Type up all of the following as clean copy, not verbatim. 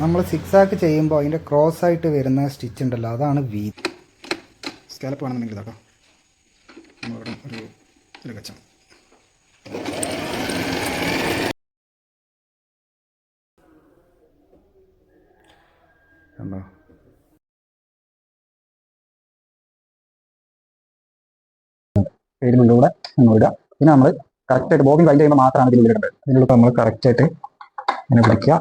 നമ്മൾ സിക്സ് ആക്ക് ചെയ്യുമ്പോൾ അതിൻ്റെ ക്രോസ് ആയിട്ട് വരുന്ന സ്റ്റിച്ച് ഉണ്ടല്ലോ, അതാണ് വീതി. സ്കാലപ്പ് വേണമെന്നുണ്ടെങ്കിൽ ഇതാട്ടോ, നമ്മളിവിടെ ഒരു ഇതിൽ വെച്ചാൽ കണ്ടോ. പേരിനുള്ളിലൂടെ ഇടുക. പിന്നെ നമ്മൾ കറക്റ്റായിട്ട് ബോബിൻ വൈൻഡ് ചെയ്യുമ്പോൾ മാത്രമാണ് ഇതിനുള്ളിൽ ഇടേണ്ടത്. ഇതിനുള്ളിൽ നമ്മൾ കറക്റ്റായിട്ട് ഇങ്ങനെ പിടിക്കുക.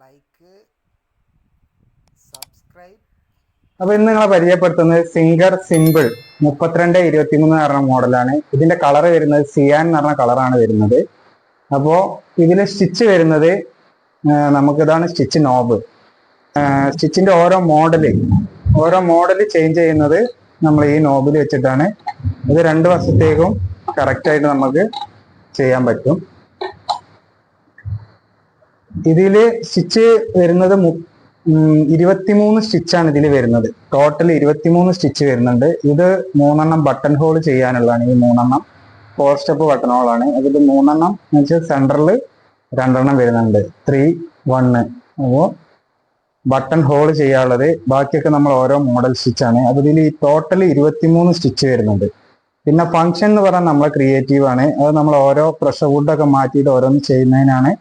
Like, subscribe. അപ്പൊ ഇന്ന് നിങ്ങളെ പരിചയപ്പെടുത്തുന്നത് സിംഗർ സിമ്പിൾ 3223 എന്ന് പറഞ്ഞ മോഡലാണ്. ഇതിന്റെ കളർ വരുന്നത് സിയാൻ എന്ന് പറഞ്ഞ കളറാണ് വരുന്നത്. അപ്പോ ഇതില് സ്റ്റിച്ച് വരുന്നത് നമുക്കിതാണ് സ്റ്റിച്ച് നോബ്. സ്റ്റിച്ചിന്റെ ഓരോ മോഡല് ചേഞ്ച് ചെയ്യുന്നത് നമ്മൾ ഈ നോബിൽ വെച്ചിട്ടാണ്. ഇത് 2 വശത്തേക്കും കറക്റ്റ് ആയിട്ട് നമുക്ക് ചെയ്യാൻ പറ്റും. ഇതില് സ്റ്റിച്ച് വരുന്നത് 23 സ്റ്റിച്ചാണ് ഇതിൽ വരുന്നത്. ടോട്ടൽ 23 സ്റ്റിച്ച് വരുന്നുണ്ട്. ഇത് 3 ബട്ടൺ ഹോൾ ചെയ്യാനുള്ളതാണ്. ഈ 3 4 സ്റ്റെപ്പ് ബട്ടൺ ഹോളാണ്. അതിൽ 3 വെച്ചാൽ സെൻറ്ററിൽ 2 വരുന്നുണ്ട്, 3 1. അപ്പോൾ ബട്ടൺ ഹോൾ ചെയ്യാനുള്ളത്. ബാക്കിയൊക്കെ നമ്മൾ ഓരോ മോഡൽ സ്റ്റിച്ചാണ്. അപ്പോൾ ഇതിൽ ഈ ടോട്ടൽ 23 സ്റ്റിച്ച് വരുന്നുണ്ട്. പിന്നെ ഫംഗ്ഷൻ എന്ന് പറഞ്ഞാൽ നമ്മളെ ക്രിയേറ്റീവ് ആണ്. അത് നമ്മൾ ഓരോ പ്രഷർ വുഡൊക്കെ മാറ്റിയിട്ട് ഓരോന്ന് ചെയ്യുന്നതിനാണ്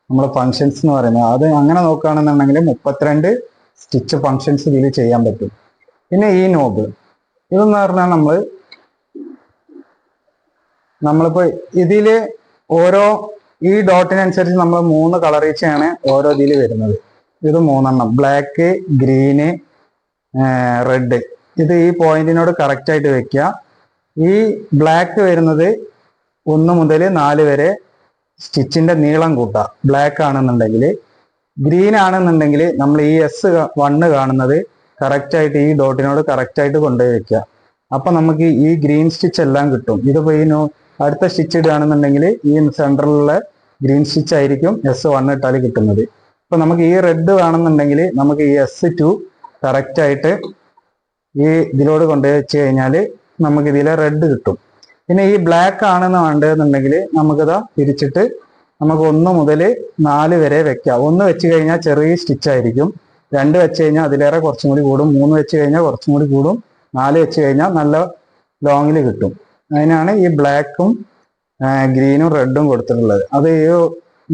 നമ്മൾ ഫങ്ഷൻസ് എന്ന് പറയുന്നത്. അത് അങ്ങനെ നോക്കുകയാണെന്നുണ്ടെങ്കിൽ 32 സ്റ്റിച്ച് ഫങ്ഷൻസ് ഇതിൽ ചെയ്യാൻ പറ്റും. പിന്നെ ഈ നോബ് ഇതെന്ന് പറഞ്ഞാൽ നമ്മളിപ്പോ ഇതില് ഓരോ ഈ ഡോട്ടിനനുസരിച്ച് നമ്മൾ 3 കളർ ഈച്ചാണ് ഓരോ ഇതിൽ വരുന്നത്. ഇത് 3 ബ്ലാക്ക്, ഗ്രീന്, റെഡ്. ഇത് ഈ പോയിന്റിനോട് കറക്റ്റ് ആയിട്ട് വെക്കുക. ഈ ബ്ലാക്ക് വരുന്നത് 1 മുതൽ 4 വരെ സ്റ്റിച്ചിന്റെ നീളം കൂട്ടാം. ബ്ലാക്ക് ആണെന്നുണ്ടെങ്കിൽ. ഗ്രീൻ ആണെന്നുണ്ടെങ്കിൽ നമ്മൾ ഈ S1 കാണുന്നത് കറക്റ്റ് ആയിട്ട് ഈ ഡോട്ടിനോട് കറക്റ്റ് ആയിട്ട് കൊണ്ടുപോയി വെക്കുക. അപ്പൊ നമുക്ക് ഈ ഗ്രീൻ സ്റ്റിച്ച് എല്ലാം കിട്ടും. ഇതിപ്പോ ഈ അടുത്ത സ്റ്റിച്ച് ഇടുകയാണെന്നുണ്ടെങ്കിൽ ഈ സെൻട്രലിലുള്ള ഗ്രീൻ സ്റ്റിച്ച് ആയിരിക്കും S1 ഇട്ടാൽ കിട്ടുന്നത്. ഇപ്പൊ നമുക്ക് ഈ റെഡ് വേണമെന്നുണ്ടെങ്കിൽ നമുക്ക് ഈ S2 കറക്റ്റ് ആയിട്ട് ഈ ഇതിലോട് കൊണ്ടുപോയി വെച്ച് കഴിഞ്ഞാൽ നമുക്ക് ഇതിലെ റെഡ് കിട്ടും. പിന്നെ ഈ ബ്ലാക്ക് ആണെന്ന് വേണ്ടതെന്നുണ്ടെങ്കിൽ നമുക്കിതാ തിരിച്ചിട്ട് നമുക്ക് 1 മുതൽ 4 വരെ വെക്കാം. 1 വെച്ച് കഴിഞ്ഞാൽ ചെറിയ സ്റ്റിച്ച് ആയിരിക്കും. 2 വെച്ച് കഴിഞ്ഞാൽ അതിലേറെ കുറച്ചും കൂടി കൂടും. 3 വെച്ച് കഴിഞ്ഞാൽ കുറച്ചും കൂടി കൂടും. 4 വെച്ച് കഴിഞ്ഞാൽ നല്ല ലോങ്ങിൽ കിട്ടും. അതിനാണ് ഈ ബ്ലാക്കും ഗ്രീനും റെഡും കൊടുത്തിട്ടുള്ളത്. അത് ഈ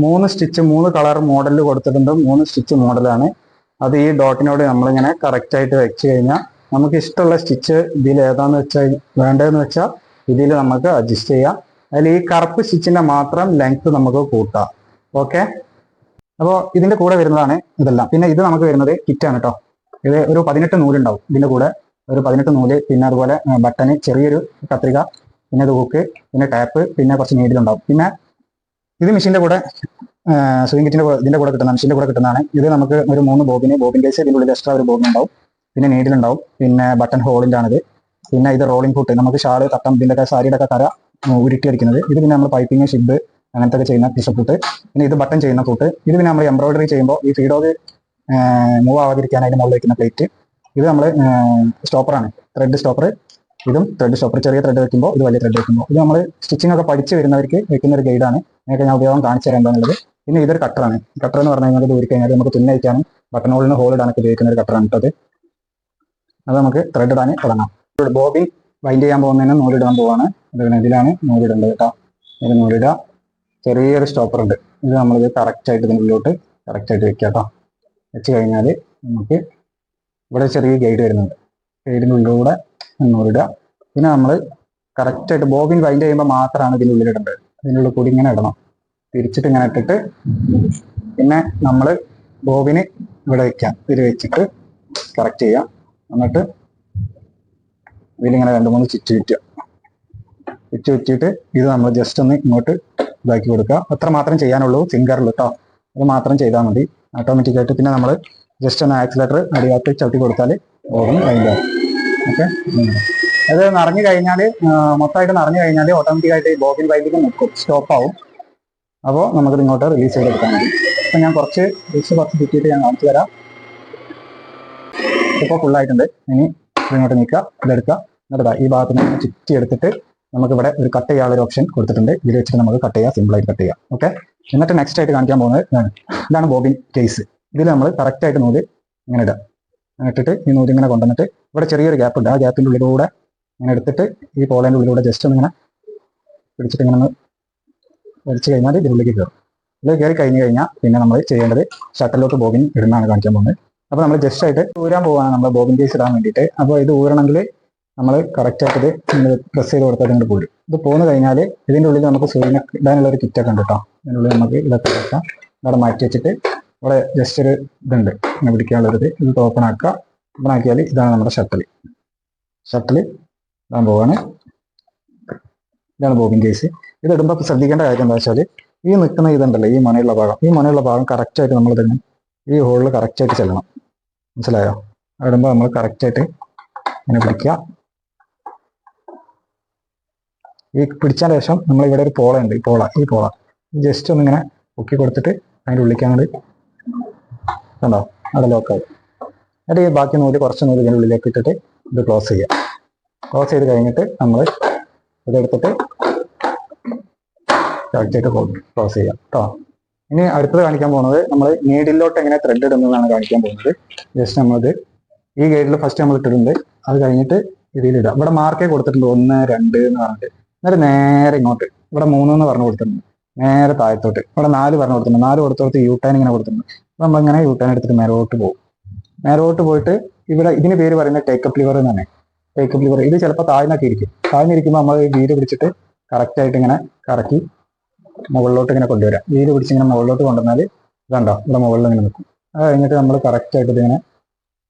3 സ്റ്റിച്ച് 3 കളർ മോഡലിൽ കൊടുത്തിട്ടുണ്ട്. 3 സ്റ്റിച്ച് മോഡലാണ്. അത് ഈ ഡോട്ടിനോട് നമ്മളിങ്ങനെ കറക്റ്റ് ആയിട്ട് വെച്ച് കഴിഞ്ഞാൽ നമുക്ക് ഇഷ്ടമുള്ള സ്റ്റിച്ച് ഇതിൽ ഏതാന്ന് വെച്ചാൽ വേണ്ടതെന്ന് വെച്ചാൽ ഇതിൽ നമുക്ക് അഡ്ജസ്റ്റ് ചെയ്യാം. അതിൽ ഈ കറുപ്പ് സ്റ്റിച്ചിന്റെ മാത്രം ലെങ്ത് നമുക്ക് കൂട്ടാം. ഓക്കെ. അപ്പോൾ ഇതിന്റെ കൂടെ വരുന്നതാണ് ഇതെല്ലാം. പിന്നെ ഇത് നമുക്ക് വരുന്നത് കിറ്റാണ് കേട്ടോ. ഇത് ഒരു 18 നൂലുണ്ടാവും ഇതിന്റെ കൂടെ. ഒരു 18 നൂല്, പിന്നെ അതുപോലെ ബട്ടന്, ചെറിയൊരു കത്രിക, പിന്നെ ഇത് ഹൂക്ക്, പിന്നെ ടാപ്പ്, പിന്നെ കുറച്ച് നീഡിലുണ്ടാവും. പിന്നെ ഇത് മെഷീന്റെ കൂടെ സ്വിംഗ് കിറ്റിന്റെ ഇതിന്റെ കൂടെ കിട്ടുന്ന മെഷീന്റെ കൂടെ കിട്ടുന്നതാണ്. ഇത് നമുക്ക് ഒരു 3 ബോബിൻ കേസ് ഇതിന്റെ ഉള്ളിൽ എക്സ്ട്രാ ഒരു ബോബിൻ ഉണ്ടാവും. പിന്നെ നീഡിലുണ്ടാവും. പിന്നെ ബട്ടൺ ഹോളിന്റെ ആണിത്. പിന്നെ ഇത് റോളിംഗ് ഫുട്ട്, നമുക്ക് ഷാള്, തട്ടം, ഇതിന്റെ സാരിയുടെ ഒക്കെ കര ഉരുട്ടി അടിക്കുന്നത്. ഇത് പിന്നെ നമ്മൾ പൈപ്പിംഗ്, ഷിബ് അങ്ങനത്തെ ഒക്കെ ചെയ്യുന്ന ടിഷ ഫുട്ട്. പിന്നെ ഇത് ബട്ടൺ ചെയ്യുന്ന ഫുട്ട്. ഇത് പിന്നെ നമ്മൾ എംബ്രോയിഡറി ചെയ്യുമ്പോൾ ഈ ഫീഡോഗ് മൂവ് ആവാതിരിക്കാൻ അതിന്റെ മുകളിൽ വയ്ക്കുന്ന പ്ലേറ്റ്. ഇത് നമ്മൾ സ്റ്റോപ്പറാണ്, ത്രെഡ് സ്റ്റോപ്പർ. ഇതും ത്രെഡ് സ്റ്റോപ്പർ. ചെറിയ ത്രെഡ് വെക്കുമ്പോൾ ഇത് വലിയ ത്രെഡ് വെക്കുമ്പോൾ. ഇത് നമ്മൾ സ്റ്റിച്ചിങ് ഒക്കെ പഠിച്ച് വരുന്നവർക്ക് വെക്കുന്ന ഒരു ഗൈഡാണ്. നിങ്ങൾക്ക് ഞാൻ ഉപയോഗം കാണിച്ചു തരാൻ എന്താണുള്ളത്. പിന്നെ ഇതൊരു കട്ടറാണ്. കട്ടർ എന്ന് പറഞ്ഞു കഴിഞ്ഞാൽ ഇത് ഊരി കഴിഞ്ഞാൽ നമുക്ക് തുന്നയിക്കാനും ബട്ടൺ ഹോളിന് ഹോൾ ഇടാനൊക്കെ ഉപയോഗിക്കുന്ന ഒരു കട്ടറാണ് കേട്ടത്. അത് നമുക്ക് ത്രെഡ് ഇടാൻ തുടങ്ങാം. ബോബിൻ വൈൻഡ് ചെയ്യാൻ പോകുന്നതിന് നൂലിടാൻ പോവാണ്. ഇതിലാണ് നൂലിടേണ്ടത് കേട്ടോ. ഇത് നൂലിടുക. ചെറിയൊരു സ്റ്റോപ്പർ ഉണ്ട്. ഇത് നമ്മളിത് കറക്റ്റായിട്ട് ഇതിനുള്ളിലോട്ട് കറക്റ്റായിട്ട് വെക്കുക കേട്ടോ. വെച്ച് കഴിഞ്ഞാൽ നമുക്ക് ഇവിടെ ചെറിയ ഗൈഡ് വരുന്നുണ്ട്. ഗൈഡിൻ്റെ ഉള്ളിലൂടെ നൂലിടുക. പിന്നെ നമ്മൾ കറക്റ്റായിട്ട് ബോബിൻ വൈൻഡ് ചെയ്യുമ്പോൾ മാത്രമാണ് ഇതിനുള്ളിലിടേണ്ടത്. ഇതിനുള്ളിൽ കൂടി ഇങ്ങനെ ഇടണം. തിരിച്ചിട്ട് ഇങ്ങനെ ഇട്ടിട്ട് പിന്നെ നമ്മൾ ബോബിന് ഇവിടെ വയ്ക്കാം. ഇത് വെച്ചിട്ട് കറക്റ്റ് ചെയ്യാം. എന്നിട്ട് ഇതിലിങ്ങനെ 2-3 ചുറ്റ് ചുറ്റിയിട്ട് ഇത് നമ്മൾ ജസ്റ്റ് ഒന്ന് ഇങ്ങോട്ട് ഇതാക്കി കൊടുക്കുക. അത്ര മാത്രം ചെയ്യാനുള്ളൂ സിംഗറിൽ കേട്ടോ. അത് മാത്രം ചെയ്താൽ മതി. ഓട്ടോമാറ്റിക്കായിട്ട്. പിന്നെ നമ്മൾ ജസ്റ്റ് ഒന്ന് ആക്സിലേറ്റർ അടിഭാഗത്ത് ചവിട്ടി കൊടുത്താൽ ബോബിൻ വൈൻഡാവും. ഓക്കെ, അത് നിറഞ്ഞു കഴിഞ്ഞാൽ മൊത്തമായിട്ട് നിറഞ്ഞു കഴിഞ്ഞാൽ ഓട്ടോമാറ്റിക്കായിട്ട് ബോബിൻ വൈൻഡിങ് നിൽക്കും, സ്റ്റോപ്പ് ആവും. അപ്പോൾ നമുക്കിത് ഇങ്ങോട്ട് റിലീസ് ചെയ്തെടുക്കാൻ മതി. അപ്പോൾ ഞാൻ കുറച്ച് ചുറ്റിയിട്ട് ഞാൻ കാണിച്ചു തരാം. ഇപ്പോൾ ഫുള്ളായിട്ടുണ്ട്. ഇനി ഇങ്ങോട്ട് നീക്കുക, ഇതെടുക്കുക, എന്നിട്ട് ഈ ഭാഗത്ത് നിന്ന് ചുറ്റി എടുത്തിട്ട് നമുക്കിവിടെ ഒരു കട്ട് ചെയ്യാനുള്ള ഒരു ഓപ്ഷൻ കൊടുത്തിട്ടുണ്ട്. ഇതിൽ വെച്ചിട്ട് നമുക്ക് കട്ട് ചെയ്യാം, സിമ്പിളായിട്ട് കട്ട് ചെയ്യാം. ഓക്കെ, എന്നിട്ട് നെക്സ്റ്റ് ആയിട്ട് കാണിക്കാൻ പോകുന്നത് ഇതാണ് ബോബിൻ കേസ്. ഇതിൽ നമ്മൾ കറക്റ്റായിട്ട് നൂല് ഇങ്ങനെ ഇടുക. ഇട്ടിട്ട് ഈ നൂല് ഇങ്ങനെ കൊണ്ടുവന്നിട്ട് ഇവിടെ ചെറിയൊരു ഗ്യാപ്പ് ഉണ്ട്, ആ ഗ്യാപ്പിൻ്റെ ഉള്ളിലൂടെ ഇങ്ങനെ എടുത്തിട്ട് ഈ പോളേൻ്റെ ഉള്ളിലൂടെ ജസ്റ്റ് ഒന്ന് ഇങ്ങനെ പിടിച്ചിട്ട് ഇങ്ങനെ ഒന്ന് വലിച്ചു കഴിഞ്ഞാൽ ഇതിനുള്ളിലേക്ക് കയറും. ഇതിൽ കയറി കഴിഞ്ഞാൽ പിന്നെ നമ്മൾ ചെയ്യേണ്ടത് ഷട്ടലിലോട്ട് ബോബിൻ ഇടുന്നതാണ് കാണിക്കാൻ പോകുന്നത്. അപ്പോൾ നമ്മൾ ജസ്റ്റ് ആയിട്ട് ഊരാൻ പോവാണ് നമ്മൾ ബോബിൻ കേസ് ഇടാൻ വേണ്ടിയിട്ട്. അപ്പോൾ ഇത് ഊരണമെങ്കിൽ നമ്മൾ കറക്റ്റായിട്ട് ഇത് പ്രസ് ചെയ്ത് കൊടുത്താൽ ഇങ്ങോട്ട് പോരും. ഇത് പോന്നു കഴിഞ്ഞാൽ ഇതിൻ്റെ ഉള്ളിൽ നമുക്ക് സൂര്യനെ ഇടാനുള്ള ഒരു കിറ്റൊക്കെ ഉണ്ട് കേട്ടോ. ഇതിനുള്ളിൽ നമുക്ക് ഇതൊക്കെ വെക്കാം. ഇവിടെ മാറ്റി വെച്ചിട്ട് ഇവിടെ ജസ്റ്റ് ഒരു ഇതുണ്ട് ഇങ്ങനെ പിടിക്കാനുള്ളൊരിത്. ഇത് ഓപ്പൺ ആക്കുക. ഓപ്പൺ ആക്കിയാൽ ഇതാണ് നമ്മുടെ ഷട്ടൽ ഇടാൻ പോവാണ്. ഇതാണ് ബോബിൻ കേസ്. ഇത് ഇടുമ്പോൾ ശ്രദ്ധിക്കേണ്ട കാര്യം എന്താ വെച്ചാൽ ഈ നിൽക്കുന്ന ഇതുണ്ടല്ലോ, ഈ മുനയുള്ള ഭാഗം കറക്റ്റായിട്ട് നമ്മൾ തന്നെ ഈ ഹോളിൽ കറക്റ്റായിട്ട് ചെല്ലണം. മനസ്സിലായോ? ഇടുമ്പോൾ നമ്മൾ കറക്റ്റായിട്ട് ഇങ്ങനെ പിടിക്കുക. ഈ പിടിച്ചതിന് ശേഷം നമ്മൾ ഇവിടെ ഒരു പോള ഉണ്ട്, ഈ പോള ജസ്റ്റ് ഒന്നിങ്ങനെ പൊക്കി കൊടുത്തിട്ട് അതിൻ്റെ ഉള്ളിലേക്ക് അങ്ങോട്ട് കണ്ടോ, അവിടെ ലോക്കായി. എന്നിട്ട് ഈ ബാക്കി നൂല് കുറച്ച് നൂല് ഇതിൻ്റെ ഉള്ളിലേക്ക് ഇട്ടിട്ട് ഇത് ക്ലോസ് ചെയ്യുക. ക്ലോസ് ചെയ്ത് കഴിഞ്ഞിട്ട് നമ്മൾ ഇതെടുത്തിട്ട് കറക്റ്റായിട്ട് ക്ലോസ് ചെയ്യാം കേട്ടോ. ഇനി അടുത്തത് കാണിക്കാൻ പോകുന്നത് നമ്മൾ നീഡിലോട്ട് എങ്ങനെ ത്രെഡ് ഇടുന്നതാണ് കാണിക്കാൻ പോകുന്നത്. ജസ്റ്റ് നമ്മളത് ഈ ഗൈഡിൽ ഫസ്റ്റ് നമ്മൾ ഇട്ടിട്ടുണ്ട്. അത് കഴിഞ്ഞിട്ട് ഇതിലിടാം. ഇവിടെ മാർക്കേ കൊടുത്തിട്ടുണ്ട് 1, 2 എന്ന് പറഞ്ഞിട്ട്. എന്നിട്ട് നേരെ ഇങ്ങോട്ട് ഇവിടെ 3 എന്ന് പറഞ്ഞു കൊടുത്തിട്ടുണ്ട്. നേരെ താഴത്തോട്ട് ഇവിടെ 4 പറഞ്ഞു കൊടുത്തിട്ടുണ്ട്. 4 കൊടുത്തോടത്ത് യൂട്ടേൺ ഇങ്ങനെ കൊടുത്തിട്ടുണ്ട്. അപ്പോൾ നമ്മളിങ്ങനെ യൂട്ടേൺ എടുത്തിട്ട് മേലോട്ട് പോകും. മേലോട്ട് പോയിട്ട് ഇവിടെ ഇതിന് പേര് പറയുന്നത് ടേക്കപ്പ് ലിവർ എന്ന് തന്നെ. ടേക്കപ്പ് ലിവർ ഇത് ചിലപ്പോൾ താഴ്ന്നൊക്കെ ഇരിക്കും. താഴ്ന്നിരിക്കുമ്പോൾ നമ്മൾ വീല് പിടിച്ചിട്ട് കറക്റ്റായിട്ട് ഇങ്ങനെ കറക്കി മുകളിലോട്ട് ഇങ്ങനെ കൊണ്ടുവരാം. വീല് പിടിച്ച് ഇങ്ങനെ മുകളിലോട്ട് കൊണ്ടുവന്നാൽ ഇതുണ്ടോ ഇവിടെ മുകളിൽ ഇങ്ങനെ നിൽക്കും. അത് കഴിഞ്ഞിട്ട് നമ്മൾ കറക്റ്റായിട്ട് ഇതിങ്ങനെ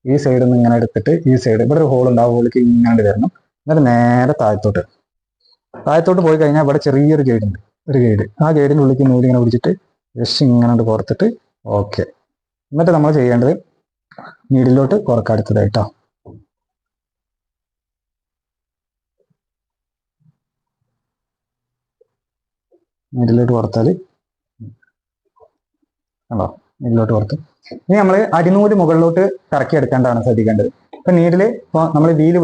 ഈ സൈഡിൽ നിന്ന് ഇങ്ങനെ എടുത്തിട്ട് ഈ സൈഡ് ഇവിടെ ഒരു ഹോൾ ഉണ്ട്, ആ ഹോളിലേക്ക് ഇങ്ങനെ വരണം. എന്നിട്ട് നേരെ താഴത്തോട്ട് പോയി കഴിഞ്ഞാൽ ഇവിടെ ചെറിയൊരു ഗൈഡ് ഉണ്ട്, ഒരു ഗൈഡ്. ആ ഗൈഡിൻ്റെ ഉള്ളിലേക്ക് നൂല് ഇങ്ങനെ പിടിച്ചിട്ട് ജസ്റ്റ് ഇങ്ങനെ പുറത്തിട്ട് ഓക്കെ. എന്നിട്ട് നമ്മൾ ചെയ്യേണ്ടത് നീഡിലോട്ട് കുറക്കടുത്തതായിട്ടോ. നീഡിലോട്ട് പുറത്താൽ കണ്ടോ, നീഡിലോട്ട് പുറത്ത്. ഇനി നമ്മൾ അടിനൂല് മുകളിലോട്ട് കറക്കി എടുക്കേണ്ടതാണ് ശ്രദ്ധിക്കേണ്ടത്. ഇപ്പം നീഡിൽ ഇപ്പോൾ നമ്മൾ വീല്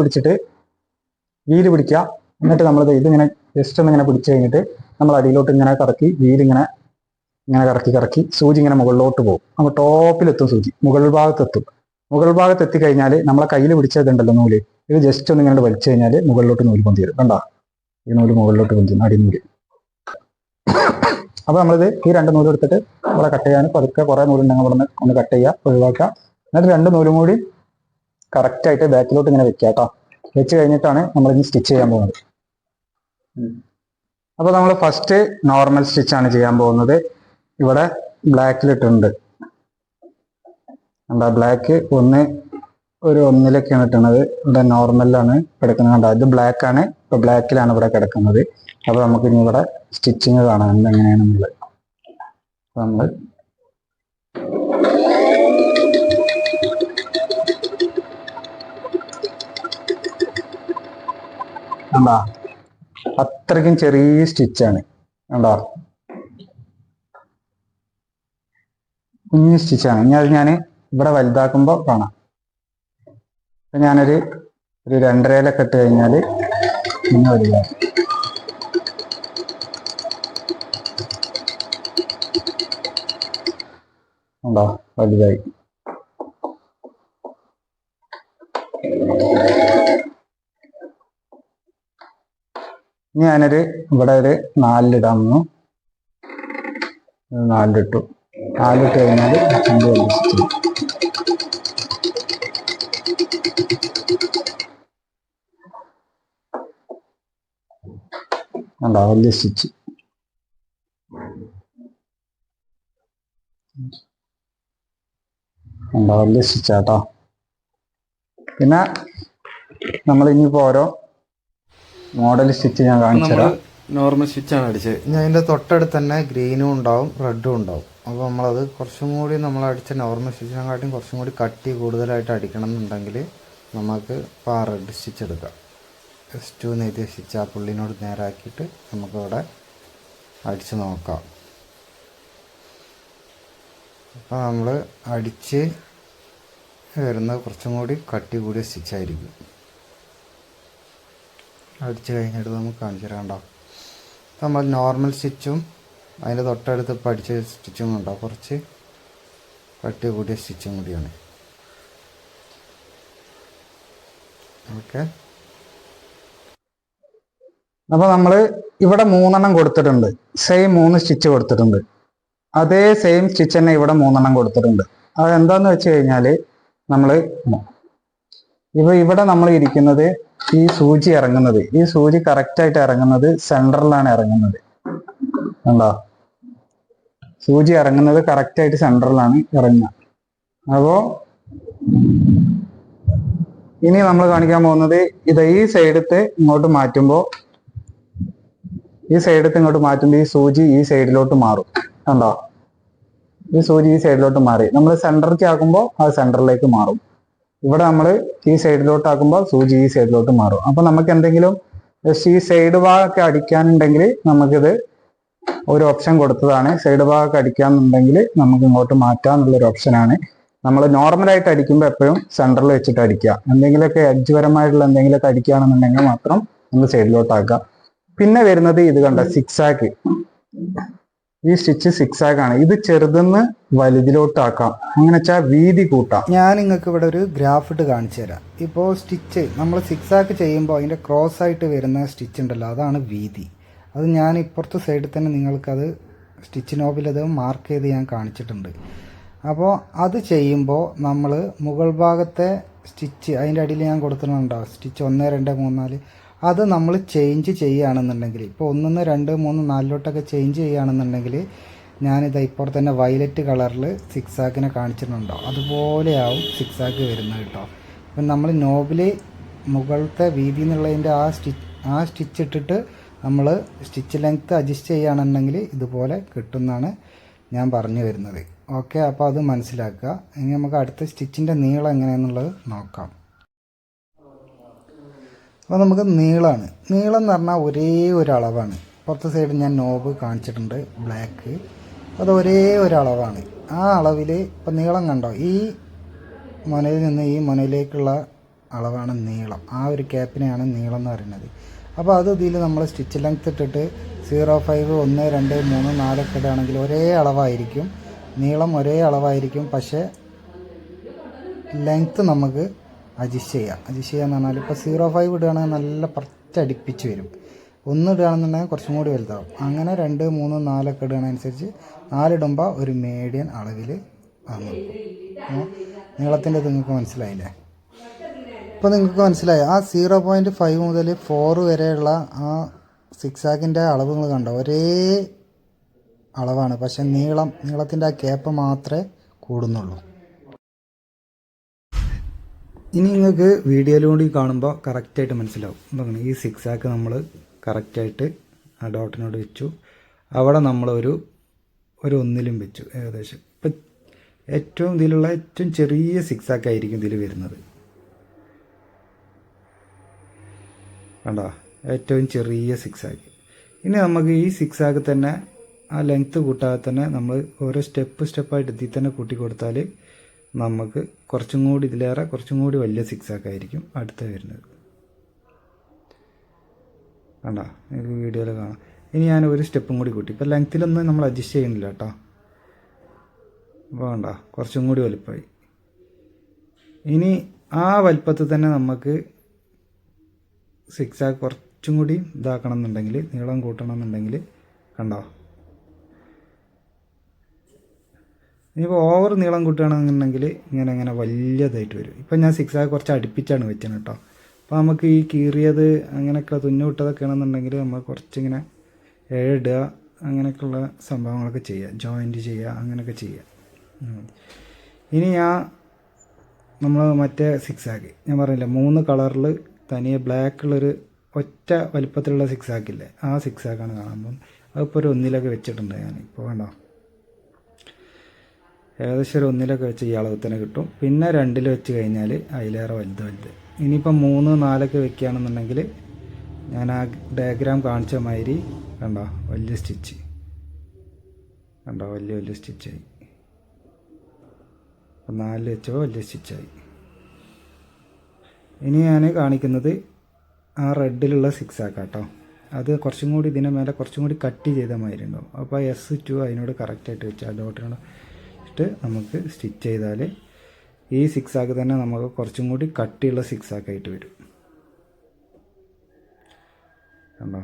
പിടിക്കുക. എന്നിട്ട് നമ്മൾ ഇതിങ്ങനെ ജസ്റ്റ് ഒന്നിങ്ങനെ പിടിച്ചു കഴിഞ്ഞിട്ട് നമ്മൾ അടിയിലോട്ട് ഇങ്ങനെ കറക്കി വീലിങ്ങനെ കറക്കി സൂചി ഇങ്ങനെ മുകളിലോട്ട് പോകും. നമ്മൾ ടോപ്പിലെത്തും, സൂചി മുകൾ ഭാഗത്ത് എത്തിക്കഴിഞ്ഞാൽ നമ്മളെ കയ്യിൽ പിടിച്ചതുണ്ടല്ലോ നൂല്, ഇത് ജസ്റ്റ് ഒന്ന് ഇങ്ങനെ വലിച്ചു കഴിഞ്ഞാൽ മുകളിലോട്ട് നൂല് പൊന്തി വരും. കണ്ടോ, ഈ നൂല് മുകളിലോട്ട് പൊന്തി, അടിനൂല്. അപ്പോൾ നമ്മളിത് ഈ 2 നൂല് എടുത്തിട്ട് ഇവിടെ കട്ട് ചെയ്യാൻ പതുക്കെ കുറേ നൂലുണ്ടെങ്കിൽ ഇവിടെ നിന്ന് ഒന്ന് കട്ട് ചെയ്യുക, ഒഴിവാക്കുക. എന്നിട്ട് 2 നൂലും കൂടി കറക്റ്റായിട്ട് ബാക്കിലോട്ട് ഇങ്ങനെ വെക്കുക കേട്ടോ. വെച്ച് കഴിഞ്ഞിട്ടാണ് നമ്മളിനി സ്റ്റിച്ച് ചെയ്യാൻ പോകുന്നത്. അപ്പോൾ നമ്മൾ ഫസ്റ്റ് നോർമൽ സ്റ്റിച്ചാണ് ചെയ്യാൻ പോകുന്നത്. ഇവിടെ ബ്ലാക്കിലിട്ടുണ്ട്, എന്താ ബ്ലാക്ക് ഒരു 1-ലൊക്കെയാണ് ഇട്ടുന്നത്. ഇവിടെ നോർമലിലാണ് കിടക്കുന്നത്. കണ്ടോ, ഇത് ബ്ലാക്കാണ്, ഇപ്പോൾ ബ്ലാക്കിലാണ് ഇവിടെ കിടക്കുന്നത്. അപ്പോൾ നമുക്ക് ഇനി ഇവിടെ സ്റ്റിച്ചിങ് കാണാം എന്തെങ്ങനെയാണെന്നുള്ളത്. നമ്മൾ കണ്ടാ അത്രയ്ക്കും ചെറിയ സ്റ്റിച്ചാണ്. കണ്ടോ, കുഞ്ഞു സ്റ്റിച്ചാണ്. ഇനി അത് ഞാൻ ഇവിടെ വലുതാക്കുമ്പോൾ കാണാം. അപ്പം ഞാനൊരു 2.5-ലൊക്കെ ഇട്ട് കഴിഞ്ഞാൽ പിന്നെ വലുതാക്കും. ഉണ്ടോ, വലുതായി. ഞാനൊരു ഇവിടെ ഒരു 4-ലിടാമെന്നു 4-ലിട്ടു. 4-ലിട്ട് കഴിഞ്ഞാൽ വലിയ സ്റ്റിച്ച്. ഉണ്ടോ, വലിയ സ്റ്റിച്ച്. ഉണ്ടോ, വലിയ സ്റ്റിച്ചാട്ടോ. പിന്നെ നമ്മൾ ഇനിയിപ്പോൾ ഓരോ മോഡൽ സ്റ്റിച്ച് ഞാൻ കാണിച്ചു തരാം. നോർമൽ സ്റ്റിച്ചാണ് അടിച്ചത്. ഞാൻ അതിൻ്റെ തൊട്ടടുത്ത് തന്നെ ഗ്രീനും ഉണ്ടാവും റെഡും ഉണ്ടാവും. അപ്പോൾ നമ്മളത് കുറച്ചും കൂടി നമ്മൾ അടിച്ച നോർമൽ സ്റ്റിച്ചിനെക്കാട്ടിയും കുറച്ചും കൂടി കട്ടി കൂടുതലായിട്ട് അടിക്കണം എന്നുണ്ടെങ്കിൽ നമുക്ക് ഇപ്പോൾ ആ റെഡ് സ്റ്റിച്ച് എടുക്കാം. S2 എഴുതിയ സ്റ്റിച്ച് ആ പുള്ളിനോട് നേരാക്കിയിട്ട് നമുക്കവിടെ അടിച്ച് നോക്കാം. അപ്പോൾ നമ്മൾ അടിച്ച് വരുന്നത് കുറച്ചും കൂടി കട്ടി കൂടിയ സ്റ്റിച്ചായിരിക്കും. അടിച്ച് കഴിഞ്ഞിട്ട് നമുക്ക് കാണിച്ചു തരാം. കണ്ടോ, നമ്മൾ നോർമൽ സ്റ്റിച്ചും അതിൻ്റെ തൊട്ടടുത്ത് പഠിച്ച സ്റ്റിച്ചും ഉണ്ടോ, കുറച്ച് കട്ടി കൂടിയ സ്റ്റിച്ചും കൂടിയാണ്. ഓക്കെ, അപ്പോൾ നമ്മൾ ഇവിടെ 3 കൊടുത്തിട്ടുണ്ട്, സെയിം 3 സ്റ്റിച്ച് കൊടുത്തിട്ടുണ്ട്. അതേ സെയിം സ്റ്റിച്ച് തന്നെ ഇവിടെ 3 കൊടുത്തിട്ടുണ്ട്. അതെന്താന്ന് വെച്ച് കഴിഞ്ഞാൽ നമ്മൾ ഇവിടെ നമ്മൾ ഇരിക്കുന്നത് ഈ സൂചി ഇറങ്ങുന്നത്, ഈ സൂചി കറക്റ്റായിട്ട് ഇറങ്ങുന്നത് സെൻറ്ററിലാണ് ഇറങ്ങുന്നത്. കണ്ടോ, സൂചി ഇറങ്ങുന്നത് കറക്റ്റായിട്ട് സെൻറ്ററിലാണ് ഇറങ്ങുക. അപ്പോൾ ഇനി നമ്മൾ കാണിക്കാൻ പോകുന്നത് ഈ സൈഡത്തെ ഇങ്ങോട്ട് മാറ്റുമ്പോൾ, ഈ സൂചി ഈ സൈഡിലോട്ട് മാറും. കണ്ടോ, ഈ സൂചി ഈ സൈഡിലോട്ട് മാറി. നമ്മൾ സെൻറ്ററിലേക്ക് ആക്കുമ്പോൾ അത് സെൻറ്ററിലേക്ക് മാറും. ഇവിടെ നമ്മൾ ഈ സൈഡിലോട്ട് ആക്കുമ്പോൾ സൂചി ഈ സൈഡിലോട്ട് മാറും. അപ്പോൾ നമുക്ക് എന്തെങ്കിലും ഈ സൈഡ് ഭാഗമൊക്കെ അടിക്കാനുണ്ടെങ്കിൽ നമുക്കിത് ഒരു ഓപ്ഷൻ കൊടുത്തതാണ്. സൈഡ് ഭാഗമൊക്കെ അടിക്കാന്നുണ്ടെങ്കിൽ നമുക്ക് ഇങ്ങോട്ട് മാറ്റാം എന്നുള്ളൊരു ഓപ്ഷനാണ്. നമ്മൾ നോർമലായിട്ട് അടിക്കുമ്പോൾ എപ്പോഴും സെൻറ്ററിൽ വെച്ചിട്ട് അടിക്കുക. എന്തെങ്കിലുമൊക്കെ എഡ്ജ് പരമായിട്ടുള്ള എന്തെങ്കിലുമൊക്കെ അടിക്കുകയാണെന്നുണ്ടെങ്കിൽ മാത്രം നമ്മൾ സൈഡിലോട്ടാക്കുക. പിന്നെ വരുന്നത് ഇത് കണ്ട സിക്സാക്ക്, ഈ സ്റ്റിച്ച് സിക്സാക്ക് ആണ്. ഇത് ചെറുതെന്ന് വലുതിലോട്ടാക്കാം, അങ്ങനെ വെച്ചാൽ വീതി കൂട്ടാം. ഞാൻ നിങ്ങൾക്ക് ഇവിടെ ഒരു ഗ്രാഫ് ഇട്ട് കാണിച്ചു തരാം. ഇപ്പോൾ സ്റ്റിച്ച് നമ്മൾ സിക്സാക്ക് ചെയ്യുമ്പോൾ അതിൻ്റെ ക്രോസ് ആയിട്ട് വരുന്ന സ്റ്റിച്ച് ഉണ്ടല്ലോ, അതാണ് വീതി. അത് ഞാൻ ഇപ്പുറത്തെ സൈഡിൽ തന്നെ നിങ്ങൾക്കത് സ്റ്റിച്ച് നോബിലത് മാർക്ക് ചെയ്ത് ഞാൻ കാണിച്ചിട്ടുണ്ട്. അപ്പോൾ അത് ചെയ്യുമ്പോൾ നമ്മൾ മുകൾ ഭാഗത്തെ സ്റ്റിച്ച് അതിൻ്റെ അടിയിൽ ഞാൻ കൊടുത്തിട്ടുണ്ടാവും സ്റ്റിച്ച് 1 2 3 4, അത് നമ്മൾ ചേഞ്ച് ചെയ്യുകയാണെന്നുണ്ടെങ്കിൽ, ഇപ്പോൾ 1 2 3 4ലോട്ടൊക്കെ ചേഞ്ച് ചെയ്യുകയാണെന്നുണ്ടെങ്കിൽ, ഞാനിത് ഇപ്പോൾ തന്നെ വയലറ്റ് കളറിൽ സിക്സാക്കിനെ കാണിച്ചിട്ടുണ്ടോ, അതുപോലെയാവും സിക്സാക്ക് വരുന്നത് കേട്ടോ. ഇപ്പം നമ്മൾ നോബിൽ മുകളിലത്തെ വീതി എന്നുള്ളതിൻ്റെ ആ സ്റ്റിച്ച് ഇട്ടിട്ട് നമ്മൾ സ്റ്റിച്ച് ലെങ്ത്ത് അഡ്ജസ്റ്റ് ചെയ്യുകയാണെന്നുണ്ടെങ്കിൽ ഇതുപോലെ കിട്ടുമെന്നാണ് ഞാൻ പറഞ്ഞു വരുന്നത്. ഓക്കെ, അപ്പോൾ അത് മനസ്സിലാക്കുക. ഇനി നമുക്ക് അടുത്ത സ്റ്റിച്ചിൻ്റെ നീളം എങ്ങനെയാണെന്നുള്ളത് നോക്കാം. അപ്പോൾ നമുക്ക് നീളം എന്ന് പറഞ്ഞാൽ ഒരേ ഒരു അളവാണ്. പുറത്തെ സൈഡ് ഞാൻ നോബ് കാണിച്ചിട്ടുണ്ട് ബ്ലാക്ക്, അത് ഒരേ ഒരു അളവാണ്. ആ അളവിൽ ഇപ്പോൾ നീളം കണ്ടോ, ഈ മുനയിൽ നിന്ന് ഈ മുനയിലേക്കുള്ള അളവാണ് നീളം. ആ ഒരു ക്യാപ്പിനെയാണ് നീളം എന്ന് പറയുന്നത്. അപ്പോൾ അത് ഇതിൽ നമ്മൾ സ്റ്റിച്ച് ലെങ്ത്ത് ഇട്ടിട്ട് 0.5 1 2 3 4 ഒക്കെ ഇടുകയാണെങ്കിൽ ഒരേ അളവായിരിക്കും, നീളം ഒരേ അളവായിരിക്കും. പക്ഷേ ലെങ്ത്ത് നമുക്ക് അഡ്ജസ്റ്റ് ചെയ്യാന്ന് പറഞ്ഞാൽ ഇപ്പോൾ 0.5 ഇടുകയാണെങ്കിൽ നല്ല പറിച്ചടിപ്പിച്ച് വരും. 1 ഇടുകയാണെന്നുണ്ടെങ്കിൽ കുറച്ചും കൂടി വലുതാവും. അങ്ങനെ 2 3 4 ഒക്കെ ഇടുകയാണനുസരിച്ച് 4 ഇടുമ്പോൾ ഒരു മീഡിയം അളവിൽ വന്നു. നീളത്തിൻ്റെ നിങ്ങൾക്ക് മനസ്സിലായില്ലേ? ഇപ്പോൾ നിങ്ങൾക്ക് മനസ്സിലായി. ആ 0.5 മുതൽ 4 വരെയുള്ള ആ സിക്സാക്കിൻ്റെ അളവ് നിങ്ങൾ കണ്ടോ, ഒരേ അളവാണ്. പക്ഷെ നീളത്തിൻ്റെ ആ ക്യാപ്പ് മാത്രമേ കൂടുന്നുള്ളൂ. ഇനി നിങ്ങൾക്ക് വീഡിയോയിലൂടെ കാണുമ്പോൾ കറക്റ്റായിട്ട് മനസ്സിലാവും. എന്താണ് ഈ സിക്സാക്ക് നമ്മൾ കറക്റ്റായിട്ട് ആ ഡോട്ടിനോട് വെച്ചു. അവിടെ നമ്മൾ ഒരു 1 വെച്ചു ഏകദേശം. ഇപ്പം ഏറ്റവും ചെറിയ സിക്സാക്കായിരിക്കും ഇതിൽ വരുന്നത്. കണ്ടോ, ഏറ്റവും ചെറിയ സിക്സാക്ക്. ഇനി നമുക്ക് ഈ സിക്സാക്ക് തന്നെ ആ ലെങ്ത്ത് കൂട്ടാതെ തന്നെ നമ്മൾ ഓരോ സ്റ്റെപ്പായിട്ട് ഇതിൽ തന്നെ കൂട്ടി കൊടുത്താൽ നമുക്ക് കുറച്ചും കൂടി വലിയ സിക്സാക്കായിരിക്കും അടുത്ത് വരുന്നത്. കണ്ടോ, നിങ്ങൾക്ക് വീഡിയോയിൽ കാണാം. ഇനി ഞാൻ ഒരു സ്റ്റെപ്പും കൂടി കൂട്ടി. ഇപ്പോൾ ലെങ്ത്തിലൊന്നും നമ്മൾ അഡ്ജസ്റ്റ് ചെയ്യുന്നില്ല കേട്ടോ. അപ്പോൾ കണ്ടോ, കുറച്ചും കൂടി വലുപ്പമായി. ഇനി ആ വലുപ്പത്തിൽ തന്നെ നമുക്ക് സിക്സാക്ക് കുറച്ചും കൂടി ഇതാക്കണം എന്നുണ്ടെങ്കിൽ, നീളം കൂട്ടണം എന്നുണ്ടെങ്കിൽ കണ്ടോ, ഇനിയിപ്പോൾ ഓവർ നീളം കൂട്ടുകയാണെന്നുണ്ടെങ്കിൽ ഇങ്ങനെ വലിയതായിട്ട് വരും. ഇപ്പം ഞാൻ സിക്സാക്ക് കുറച്ച് അടുപ്പിച്ചാണ് വെച്ചത് കേട്ടോ. അപ്പോൾ നമുക്ക് ഈ കീറിയത് അങ്ങനെയൊക്കെ തുന്നു വിട്ടതൊക്കെ ആണെന്നുണ്ടെങ്കിൽ നമ്മൾ കുറച്ചിങ്ങനെ ഇടുക, അങ്ങനെയൊക്കെയുള്ള സംഭവങ്ങളൊക്കെ ചെയ്യുക, ജോയിൻറ്റ് ചെയ്യുക, അങ്ങനെയൊക്കെ ചെയ്യുക. ഇനി നമ്മൾ മറ്റേ സിക്സാക്ക് ഞാൻ പറഞ്ഞില്ല, 3 കളറിൽ തനിയെ ബ്ലാക്കുള്ളൊരു ഒറ്റ വലിപ്പത്തിലുള്ള സിക്സാക്കില്ലേ, ആ സിക്സാക്കാണ് കാണാൻ പോകുന്നത്. അതിപ്പോൾ ഒരു 1 വെച്ചിട്ടുണ്ട് ഞാൻ. ഇപ്പോൾ കണ്ടോ, ഏകദേശം ഒരു 1-ലൊക്കെ വെച്ച് ഈ അളവ് തന്നെ കിട്ടും. പിന്നെ 2-ൽ വെച്ച് കഴിഞ്ഞാൽ അതിലേറെ വലുത്. ഇനിയിപ്പോൾ 3, 4ഒക്കെ വെക്കുകയാണെന്നുണ്ടെങ്കിൽ ഞാൻ ആ ഡയഗ്രാം കാണിച്ച മാതിരി കണ്ടോ വലിയ സ്റ്റിച്ച് കണ്ടോ, വലിയ സ്റ്റിച്ചായി. അപ്പം 4 വെച്ചപ്പോൾ വലിയ സ്റ്റിച്ചായി. ഇനി ഞാൻ കാണിക്കുന്നത് ആ റെഡിലുള്ള 6 ആക്കാം കേട്ടോ. അത് കുറച്ചും കൂടി ഇതിൻ്റെ മേലെ കുറച്ചും കൂടി കട്ട് ചെയ്ത മാതിരി ഉണ്ടാവും. അപ്പോൾ S2 അതിനോട് കറക്റ്റായിട്ട് വെച്ച് ആ ഡോട്ടിനോട് ഇട്ട് നമുക്ക് സ്റ്റിച്ച് ചെയ്താൽ ഈ 6 ആക്ക് തന്നെ നമുക്ക് കുറച്ചും കൂടി കട്ടിയുള്ള 6 ആക്കായിട്ട് വരും. കണ്ടോ?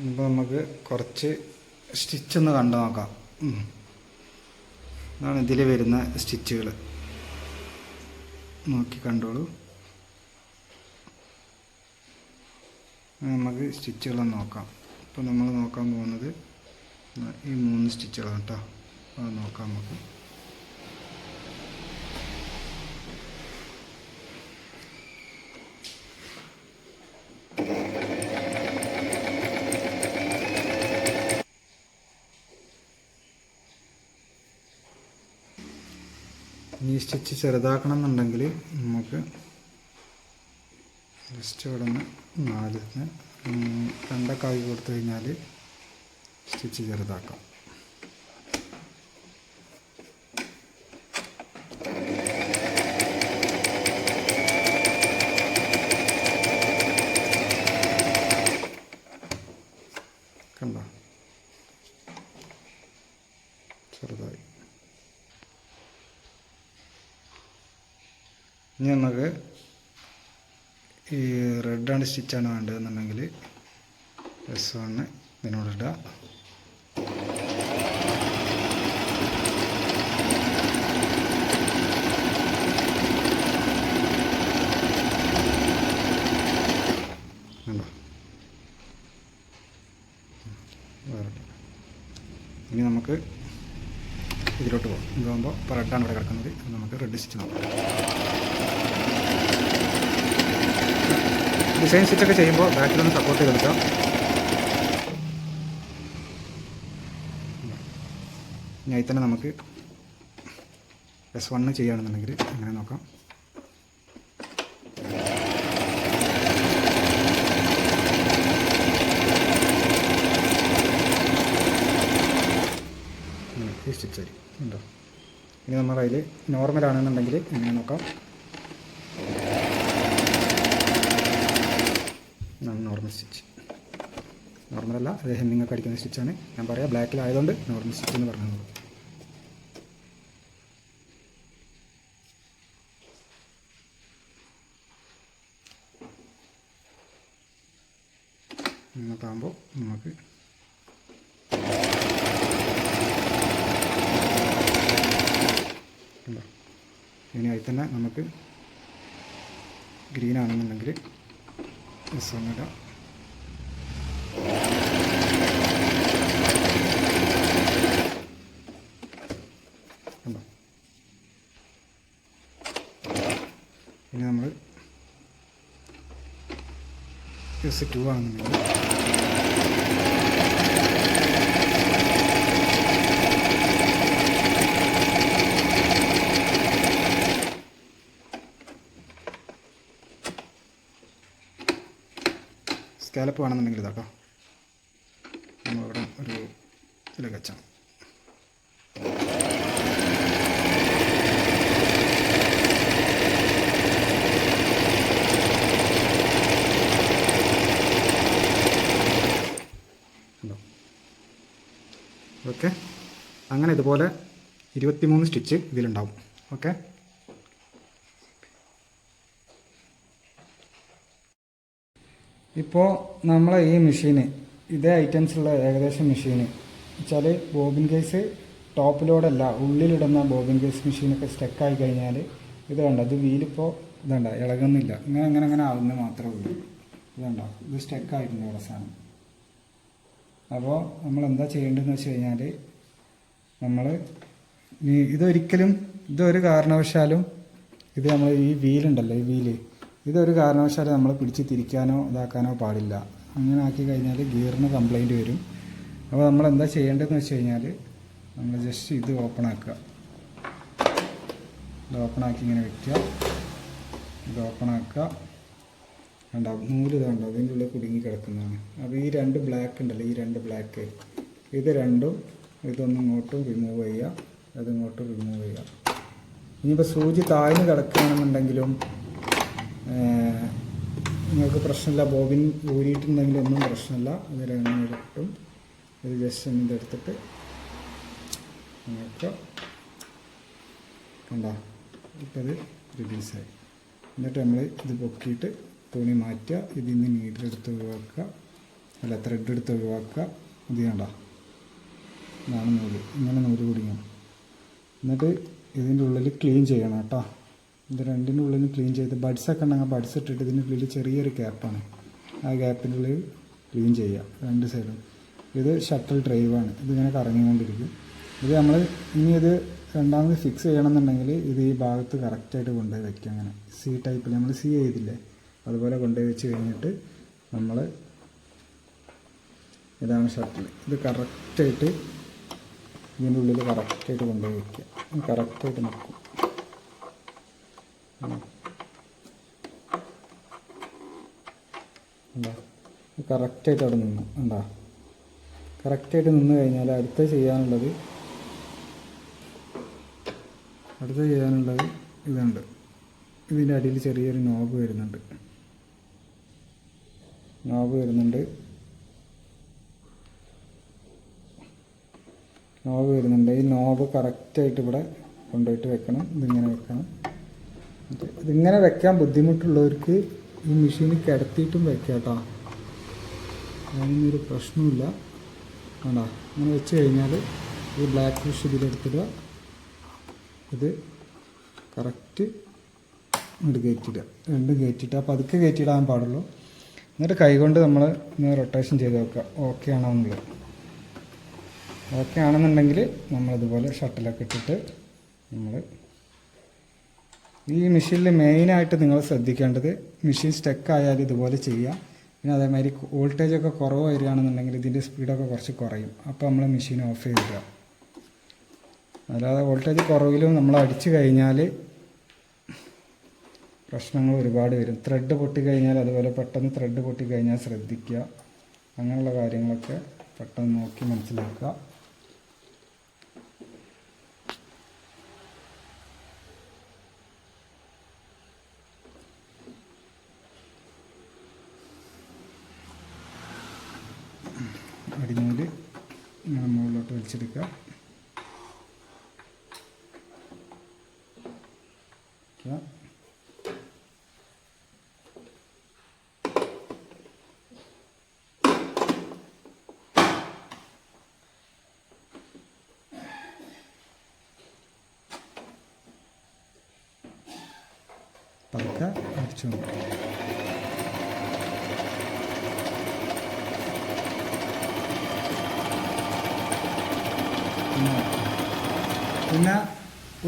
ഇപ്പോൾ നമുക്ക് കുറച്ച് സ്റ്റിച്ചൊന്ന് കണ്ടു നോക്കാം. ഇതാണ് ഇതിൽ വരുന്ന സ്റ്റിച്ചുകൾ. നോക്കി കണ്ടോളൂ. നമുക്ക് സ്റ്റിച്ചുകളൊന്ന് നോക്കാം. ഇപ്പോൾ നമ്മൾ നോക്കാൻ പോകുന്നത് ഈ 3 സ്റ്റിച്ചുകളാണ് കേട്ടോ. അത് നോക്കാം നമുക്ക്. ഈ സ്റ്റിച്ച് ചെറുതാക്കണം എന്നുണ്ടെങ്കിൽ നമുക്ക് ജസ്റ്റ് ഇവിടെ നിന്ന് 4-ന് 2 ആക്കി കൊടുത്തു കഴിഞ്ഞാൽ സ്റ്റിച്ച് ചെറുതാക്കാം. കണ്ടോ? ചെറുതായി. ഇനി നമുക്ക് ഈ റെഡാണ് സ്റ്റിച്ചാണ് വേണ്ടതെന്നുണ്ടെങ്കിൽ S1 ഇതിനോടിടുക. ഇനി നമുക്ക് ഇതിലോട്ട് പോകാം. ഇതാകുമ്പോൾ ഇപ്പോൾ റെഡാണ് ഇവിടെ കിടക്കുന്നത്. നമുക്ക് റെഡ് സ്റ്റിച്ച് നോക്കാം. ഡിസൈൻ സ്റ്റിച്ചൊക്കെ ചെയ്യുമ്പോൾ ബാക്കിലൊന്ന് സപ്പോർട്ട് ചെയ്തെടുക്കാം. ഇനി അതിൽ തന്നെ നമുക്ക് S1 ചെയ്യുകയാണെന്നുണ്ടെങ്കിൽ അങ്ങനെ നോക്കാം. ഈ സ്റ്റിച്ച് വരും ഉണ്ടോ? ഇനി നമ്മളതിൽ നോർമലാണെന്നുണ്ടെങ്കിൽ ഇങ്ങനെ നോക്കാം. Normal stitch. നോർമലല്ല, അത് ഹെമ്മിങ്ങൊക്കെ അടിക്കുന്ന സ്റ്റിച്ചാണ്. ഞാൻ പറയാം ബ്ലാക്കിലായതുകൊണ്ട് നോർമൽ സ്റ്റിച്ച് എന്ന് പറഞ്ഞത്. ഇങ്ങോട്ടാകുമ്പോൾ നമുക്ക് ഇനി അതിൽ തന്നെ നമുക്ക് ഗ്രീൻ ആണെന്നുണ്ടെങ്കിൽ S1 ഇടാം. ഇനി നമ്മൾ S2 ആണെന്നുണ്ടെങ്കിൽ സ്കാലപ്പ് വേണമെന്നുണ്ടെങ്കിൽ ഇതാട്ടോ. നമ്മളിവിടെ ഒരു ഇതിലേക്ക് വെച്ചാൽ ഓക്കെ. അങ്ങനെ ഇതുപോലെ 23 സ്റ്റിച്ച് ഇതിലുണ്ടാവും. ഓക്കെ. ഇപ്പോൾ നമ്മളെ ഈ മെഷീന് ഇതേ ഐറ്റംസുള്ള ഏകദേശം മെഷീന് വെച്ചാൽ ബോബിൻ കേസ് ടോപ്പ് ലോഡല്ല, ഉള്ളിലിടുന്ന ബോബിൻ കേസ് മെഷീനൊക്കെ സ്റ്റക്കായി കഴിഞ്ഞാൽ ഇത് കണ്ട, ഇത് വീലിപ്പോൾ ഇതണ്ട ഇളകുന്നില്ല. ഇങ്ങനെ ആവുന്നത് മാത്രമേ ഉള്ളൂ. ഇതുണ്ടോ, ഇത് സ്റ്റക്കായിട്ടുണ്ട് അവസാനം. അപ്പോൾ നമ്മൾ എന്താ ചെയ്യേണ്ടതെന്ന് വെച്ച് കഴിഞ്ഞാൽ നമ്മൾ ഇതൊരു കാരണവശാലും ഇത് നമ്മൾ ഈ വീലുണ്ടല്ലോ, ഈ വീല് ഇതൊരു കാരണവശാലും നമ്മൾ പിടിച്ച് തിരിക്കാനോ ഇതാക്കാനോ പാടില്ല. അങ്ങനെ ആക്കി കഴിഞ്ഞാൽ ഗിയറിന് കംപ്ലൈൻറ്റ് വരും. അപ്പോൾ നമ്മൾ എന്താ ചെയ്യേണ്ടതെന്ന് വെച്ച് കഴിഞ്ഞാൽ നമ്മൾ ജസ്റ്റ് ഇത് ഓപ്പൺ ആക്കുക. ഇത് ഓപ്പൺ ആക്കി ഇങ്ങനെ വെക്കുക. ഇത് ഓപ്പൺ ആക്കുക. കണ്ടോ നൂല് ഇതുണ്ടോ അതിൻ്റെ ഉള്ളിൽ കുടുങ്ങി കിടക്കുന്നതാണ്. അപ്പോൾ ഈ 2 ബ്ലാക്ക് ഉണ്ടല്ലോ, ഈ 2 ബ്ലാക്ക് ഇത് രണ്ടും ഇതൊന്നും ഇങ്ങോട്ടും റിമൂവ് ചെയ്യുക, അതിങ്ങോട്ടും റിമൂവ് ചെയ്യുക. ഇനിയിപ്പോൾ സൂചി താഴ്ന്ന് കിടക്കുകയാണെന്നുണ്ടെങ്കിലും നിങ്ങൾക്ക് പ്രശ്നമില്ല. ബോബിൻ ഊരിയിട്ടുണ്ടെങ്കിലും ഒന്നും പ്രശ്നമില്ല. ഇത് 2 കിട്ടും. ഇത് ജസ്റ്റ് ഒന്ന് ഇതെടുത്തിട്ട് നോക്കുക. കണ്ടോ ഇപ്പം ഇത് റിലീസായി. എന്നിട്ട് നമ്മൾ ഇത് പൊക്കിയിട്ട് തുണി മാറ്റുക. ഇതിൽ നിന്ന് നീഡിലെടുത്ത് ഒഴിവാക്കുക, അല്ല ത്രെഡ് എടുത്ത് ഒഴിവാക്കുക. ഇത് കണ്ടോ ഇതാണ് നൂല്. ഇങ്ങനെ നൂല് കുടുങ്ങും. എന്നിട്ട് ഇതിൻ്റെ ഉള്ളിൽ ക്ലീൻ ചെയ്യണം കേട്ടോ. ഇത് 2ൻ്റെ ഉള്ളിൽ ക്ലീൻ ചെയ്ത് ബഡ്സൊക്കെ ഉണ്ടെങ്കിൽ ബഡ്സ് ഇട്ടിട്ട് ഇതിൻ്റെ ഉള്ളിൽ ചെറിയൊരു ഗ്യാപ്പാണ്, ആ ഗ്യാപ്പിൻ്റെ ഉള്ളിൽ ക്ലീൻ ചെയ്യുക 2 സൈഡും. ഇത് ഷട്ടിൽ ഡ്രൈവാണ്, ഇതിങ്ങനെ കറങ്ങിക്കൊണ്ടിരിക്കും. ഇത് നമ്മൾ ഇനി ഇത് രണ്ടാമത് ഫിക്സ് ചെയ്യണമെന്നുണ്ടെങ്കിൽ ഇത് ഈ ഭാഗത്ത് കറക്റ്റായിട്ട് കൊണ്ടുപോയി വയ്ക്കുക. അങ്ങനെ സി ടൈപ്പിൽ നമ്മൾ സി ചെയ്തില്ലേ അതുപോലെ കൊണ്ടുപോയി വെച്ച് കഴിഞ്ഞിട്ട് നമ്മൾ ഇതാണ് ഷട്ടിൽ. ഇത് കറക്റ്റായിട്ട് ഇതിൻ്റെ ഉള്ളിൽ കറക്റ്റായിട്ട് കൊണ്ടുപോയി വയ്ക്കുക. കറക്റ്റായിട്ട് നിൽക്കും. എന്താ കറക്റ്റായിട്ട് അവിടെ നിന്നു. എന്താ കറക്റ്റായിട്ട് നിന്ന് കഴിഞ്ഞാൽ അടുത്ത ചെയ്യാനുള്ളത് ഇതുണ്ട്. ഇതിൻ്റെ അടിയിൽ ചെറിയൊരു നോബ് വരുന്നുണ്ട്. ഈ നോബ് കറക്റ്റായിട്ട് ഇവിടെ കൊണ്ടുപോയിട്ട് വെക്കണം. ഇതിങ്ങനെ വെക്കണം. ഇതിങ്ങനെ വെക്കാൻ ബുദ്ധിമുട്ടുള്ളവർക്ക് ഈ മെഷീനിൽ കിടത്തിയിട്ടും വെക്കാം കേട്ടോ. അതിനൊരു പ്രശ്നമില്ല. വേണ്ട അങ്ങനെ വെച്ച് കഴിഞ്ഞാൽ ഈ ബ്ലാക്ക് ഫിഷ് ഇതിലെടുത്തിടുക. ഇത് കറക്റ്റ് ഇങ്ങോട്ട് കയറ്റിയിടുക. 2 കയറ്റിയിട്ട് അപ്പോൾ അതൊക്കെ കയറ്റിയിടാൻ പാടുള്ളൂ. എന്നിട്ട് കൈകൊണ്ട് നമ്മൾ ഒന്ന് റൊട്ടേഷൻ ചെയ്ത് വെക്കുക. ഓക്കെ ആണോ എന്നുള്ളത്. ഓക്കെ ആണെന്നുണ്ടെങ്കിൽ നമ്മളിതുപോലെ ഷട്ടിലൊക്കെ ഇട്ടിട്ട് നമ്മൾ ഈ മെഷീനിൽ മെയിനായിട്ട് നിങ്ങൾ ശ്രദ്ധിക്കേണ്ടത് മെഷീൻ സ്റ്റക്കായാൽ ഇതുപോലെ ചെയ്യുക. പിന്നെ അതേമാതിരി വോൾട്ടേജൊക്കെ കുറവ് വരികയാണെന്നുണ്ടെങ്കിൽ ഇതിൻ്റെ സ്പീഡൊക്കെ കുറച്ച് കുറയും. അപ്പോൾ നമ്മൾ മെഷീൻ ഓഫ് ചെയ്തിടുക. അല്ലാതെ വോൾട്ടേജ് കുറവിലും നമ്മൾ അടിച്ചു കഴിഞ്ഞാൽ പ്രശ്നങ്ങൾ ഒരുപാട് വരും. ത്രെഡ് പൊട്ടിക്കഴിഞ്ഞാൽ അതുപോലെ പെട്ടെന്ന് ത്രെഡ് പൊട്ടിക്കഴിഞ്ഞാൽ ശ്രദ്ധിക്കുക. അങ്ങനെയുള്ള കാര്യങ്ങളൊക്കെ പെട്ടെന്ന് നോക്കി മനസ്സിലാക്കുക. അടിനൂല് ഇങ്ങനെ മുകളിലോട്ട് വലിച്ചെടുക്കുക. പതുക്കെ അടിച്ചു നോക്കുക. പിന്നെ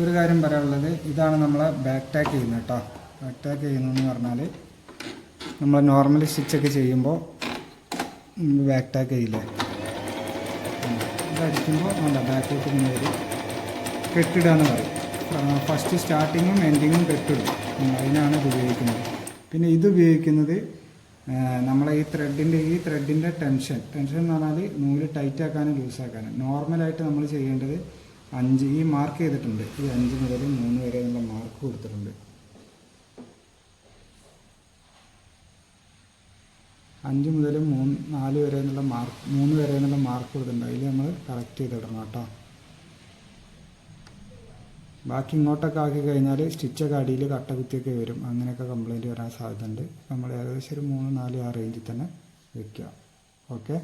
ഒരു കാര്യം പറയാനുള്ളത്, ഇതാണ് നമ്മളെ ബാക്ക് ടാക്ക് ചെയ്യുന്നത് കേട്ടോ. ബാക്ക് ടാക്ക് ചെയ്യുന്നതെന്ന് പറഞ്ഞാൽ നമ്മൾ നോർമലി സ്റ്റിച്ചൊക്കെ ചെയ്യുമ്പോൾ ബാക്ക് ടാക്ക് ചെയ്യില്ലേ, ഇതടിക്കുമ്പോൾ നല്ല ബാക്കിലേക്ക് ഇങ്ങനെ വരും. കെട്ടിടുകയെന്ന് പറയും. ഫസ്റ്റ് സ്റ്റാർട്ടിങ്ങും എൻഡിങ്ങും കെട്ടിടും. അതിനാണ് ഇത് ഉപയോഗിക്കുന്നത്. പിന്നെ ഇത് ഉപയോഗിക്കുന്നത് നമ്മളെ ഈ ത്രെഡിൻ്റെ ടെൻഷൻ എന്ന് പറഞ്ഞാൽ നൂല് ടൈറ്റ് ആക്കാനും ലൂസാക്കാനും. നോർമലായിട്ട് നമ്മൾ ചെയ്യേണ്ടത് 5 ഈ മാർക്ക് ചെയ്തിട്ടുണ്ട്. ഈ 5 മുതൽ 3 വരെ എന്നുള്ള മാർക്ക് കൊടുത്തിട്ടുണ്ട്. 5 മുതൽ 4 വരെ എന്നുള്ള മാർക്ക് 3 വരെ എന്നുള്ള മാർക്ക് കൊടുത്തിട്ടുണ്ട്. അതിൽ നമ്മൾ കറക്റ്റ് ചെയ്തിടണം കേട്ടോ. ബാക്കി ഇങ്ങോട്ടൊക്കെ ആക്കി കഴിഞ്ഞാൽ സ്റ്റിച്ചൊക്കെ അടിയിൽ കട്ട കുത്തിയൊക്കെ വരും. അങ്ങനെയൊക്കെ കംപ്ലൈൻറ്റ് വരാൻ സാധ്യതയുണ്ട്. നമ്മൾ ഏകദേശം ഒരു 3, 4 ആ റേഞ്ചിൽ തന്നെ വയ്ക്കുക. ഓക്കെ.